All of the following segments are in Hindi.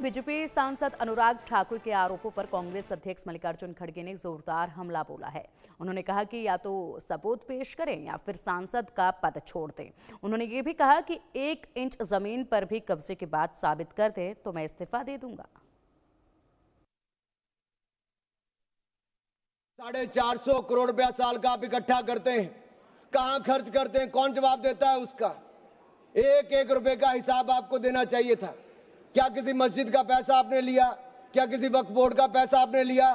बीजेपी सांसद अनुराग ठाकुर के आरोपों पर कांग्रेस अध्यक्ष मल्लिकार्जुन खड़गे ने जोरदार हमला बोला है। उन्होंने कहा कि या तो सबूत पेश करें या फिर सांसद का पद छोड़ दें। उन्होंने ये भी कहा कि 1 इंच जमीन पर भी कब्जे की बात साबित कर दें तो मैं इस्तीफा दे दूंगा। 450 करोड़ रुपया साल का आप इकट्ठा करते हैं, कहां खर्च करते हैं, कौन जवाब देता है उसका? एक एक रुपए का हिसाब आपको देना चाहिए था। क्या किसी मस्जिद का पैसा आपने लिया? क्या किसी वक्फ बोर्ड का पैसा आपने लिया?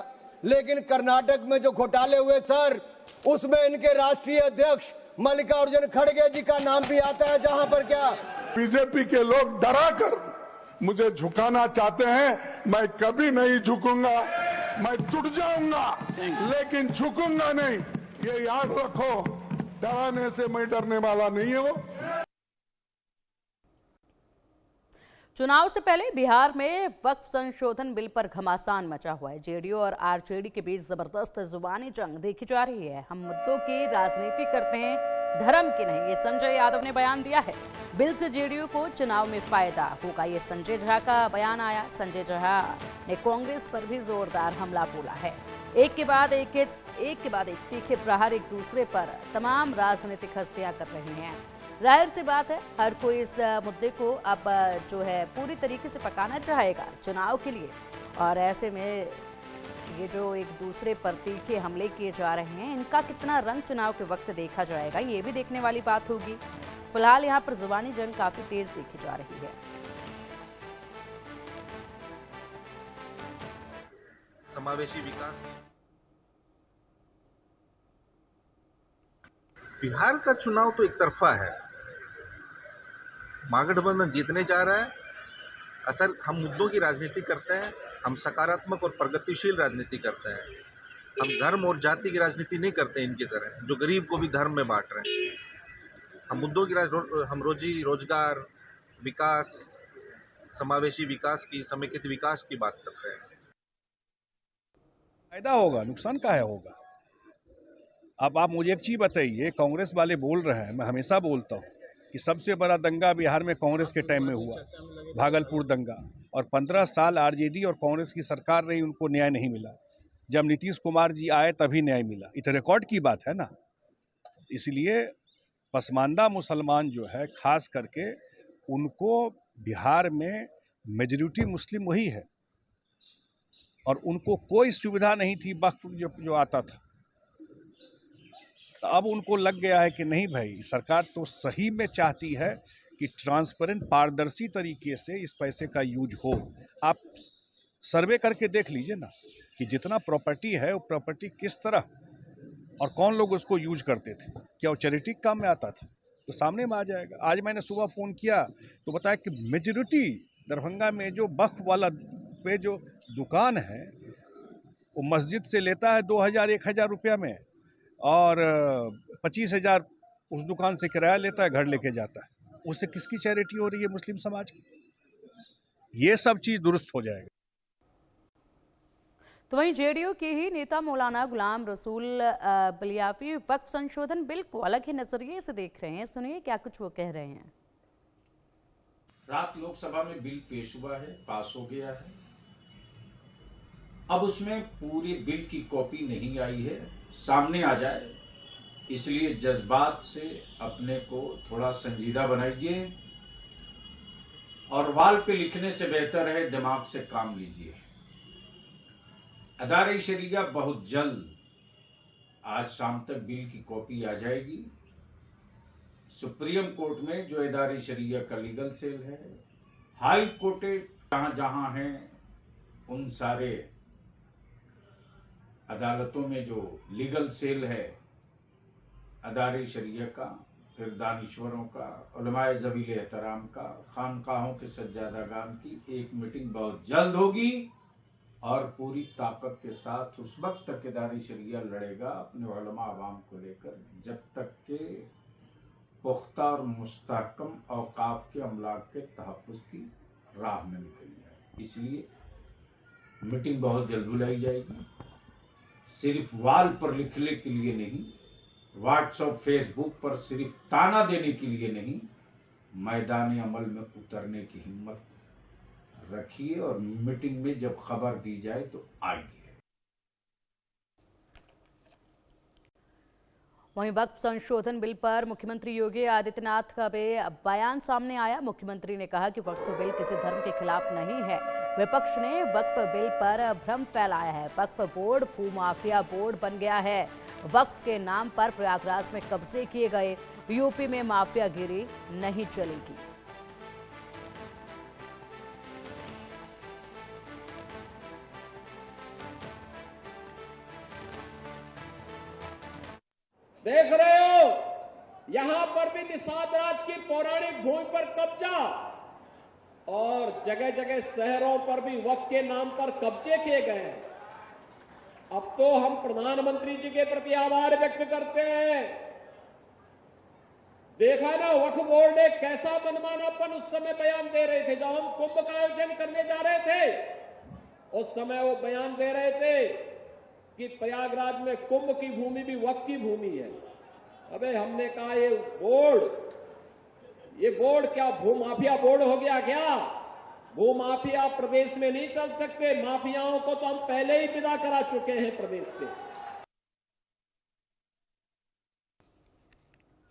लेकिन कर्नाटक में जो घोटाले हुए सर, उसमें इनके राष्ट्रीय अध्यक्ष मल्लिकार्जुन खड़गे जी का नाम भी आता है। जहां पर क्या बीजेपी के लोग डरा कर मुझे झुकाना चाहते हैं, मैं कभी नहीं झुकूंगा। मैं टूट जाऊंगा लेकिन झुकूंगा नहीं, ये याद रखो। डराने से मैं डरने वाला नहीं हूं। चुनाव से पहले बिहार में वक्फ संशोधन बिल पर घमासान मचा हुआ है। जेडीयू और आरजेडी के बीच जबरदस्त जुबानी जंग देखी जा रही है। हम मुद्दों की राजनीति करते हैं, धर्म की नहीं, ये संजय यादव ने बयान दिया है। बिल से जेडीयू को चुनाव में फायदा होगा, ये संजय झा का बयान आया। संजय झा ने कांग्रेस पर भी जोरदार हमला बोला है। एक के बाद एक तीखे प्रहार एक दूसरे पर तमाम राजनीतिक हस्तियां कर रही हैं। जाहिर सी बात है, हर कोई इस मुद्दे को अब जो है पूरी तरीके से पकाना चाहेगा चुनाव के लिए। और ऐसे में ये जो एक दूसरे पर तीखे हमले किए जा रहे हैं, इनका कितना रंग चुनाव के वक्त देखा जाएगा, ये भी देखने वाली बात होगी। फिलहाल यहाँ पर जुबानी जंग काफी तेज देखी जा रही है। समावेशी विकास, बिहार का चुनाव तो एक तरफा है। महागठबंधन जीतने जा रहा है। असल हम मुद्दों की राजनीति करते हैं, हम सकारात्मक और प्रगतिशील राजनीति करते हैं। हम धर्म और जाति की राजनीति नहीं करते इनकी तरह, जो गरीब को भी धर्म में बांट रहे हैं। हम मुद्दों की हम रोजी रोजगार, विकास, समावेशी विकास की, समेकित विकास की बात करते हैं। फायदा होगा, नुकसान का है होगा। अब आप मुझे एक चीज बताइए, कांग्रेस वाले बोल रहे हैं, मैं हमेशा बोलता हूँ कि सबसे बड़ा दंगा बिहार में कांग्रेस के टाइम में हुआ, भागलपुर दंगा। और 15 साल आरजेडी और कांग्रेस की सरकार रही, उनको न्याय नहीं मिला। जब नीतीश कुमार जी आए तभी न्याय मिला। ये तो रिकॉर्ड की बात है ना। इसलिए पसमानदा मुसलमान जो है, खास करके उनको बिहार में मेजॉरिटी मुस्लिम वही है, और उनको कोई सुविधा नहीं थी वक्फ जो आता था। तो अब उनको लग गया है कि नहीं भाई, सरकार तो सही में चाहती है कि ट्रांसपेरेंट, पारदर्शी तरीके से इस पैसे का यूज हो। आप सर्वे करके देख लीजिए ना कि जितना प्रॉपर्टी है वो प्रॉपर्टी किस तरह और कौन लोग उसको यूज करते थे, क्या वो चैरिटी काम में आता था, तो सामने में आ जाएगा। आज मैंने सुबह फ़ोन किया तो बताया कि मेजॉरिटी दरभंगा में जो वक्फ वाला पे जो दुकान है, वो मस्जिद से लेता है 2000-1000 रुपया में, और 25,000 उस दुकान से किराया लेता है, घर लेके जाता है। उससे किसकी चैरिटी हो रही है? मुस्लिम समाज की। ये सब चीज दुरुस्त हो जाएगा। तो वहीं जेडीयू के ही नेता मौलाना गुलाम रसूल बलियाफी वक्फ संशोधन बिल को अलग ही नजरिए से देख रहे हैं। सुनिए क्या कुछ वो कह रहे हैं। रात लोकसभा में बिल पेश हुआ है, पास हो गया है। अब उसमें पूरी बिल की कॉपी नहीं आई है, सामने आ जाए, इसलिए जज्बात से अपने को थोड़ा संजीदा बनाइए और वाल पे लिखने से बेहतर है दिमाग से काम लीजिए। अदारे शरिया बहुत जल्द, आज शाम तक बिल की कॉपी आ जाएगी। सुप्रीम कोर्ट में जो अदारे शरिया का लीगल सेल है, हाई कोर्ट जहां जहां है, उन सारे अदालतों में जो लीगल सेल है अदारे शरिया का, फिर दानिश्वरों का, उलमाए ज़वील एहतराम का, खानकाहों के सज्जादागान की एक मीटिंग बहुत जल्द होगी और पूरी ताकत के साथ उस वक्त तक अदारे शरिया लड़ेगा अपने उलमा अवाम को लेकर, जब तक के पुख्ता और मुस्तहकम औकाफ के अमलाक के तहफ़्फ़ुज़ की राह में निकल जाए। इसलिए मीटिंग बहुत जल्द बुलाई जाएगी, सिर्फ वाल पर लिखने के लिए नहीं, व्हाट्सएप फेसबुक पर सिर्फ ताना देने के लिए नहीं, मैदान अमल में उतरने की हिम्मत रखिए और मीटिंग में जब खबर दी जाए तो आइए। वहीं वक्फ संशोधन बिल पर मुख्यमंत्री योगी आदित्यनाथ का भी बयान सामने आया। मुख्यमंत्री ने कहा कि वक्फ बिल किसी धर्म के खिलाफ नहीं है। विपक्ष ने वक्फ बिल पर भ्रम फैलाया है। वक्फ बोर्ड भूमाफिया बोर्ड बन गया है। वक्फ के नाम पर प्रयागराज में कब्जे किए गए। यूपी में माफियागिरी नहीं चलेगी। देख रहे हो, यहां पर भी निषाद राज की पौराणिक भूमि पर कब्जा और जगह जगह शहरों पर भी वक्फ के नाम पर कब्जे किए गए हैं। अब तो हम प्रधानमंत्री जी के प्रति आभार व्यक्त करते हैं। देखा ना, वक्फ बोर्ड ने कैसा मनमानापन उस समय बयान दे रहे थे। जब हम कुंभ का आयोजन करने जा रहे थे उस समय वो बयान दे रहे थे कि प्रयागराज में कुंभ की भूमि भी वक्फ की भूमि है। अबे हमने कहा ये बोर्ड क्या भूमाफिया बोर्ड हो गया क्या? भूमाफिया प्रदेश में नहीं चल सकते। माफियाओं को तो हम पहले ही विदा करा चुके हैं प्रदेश से।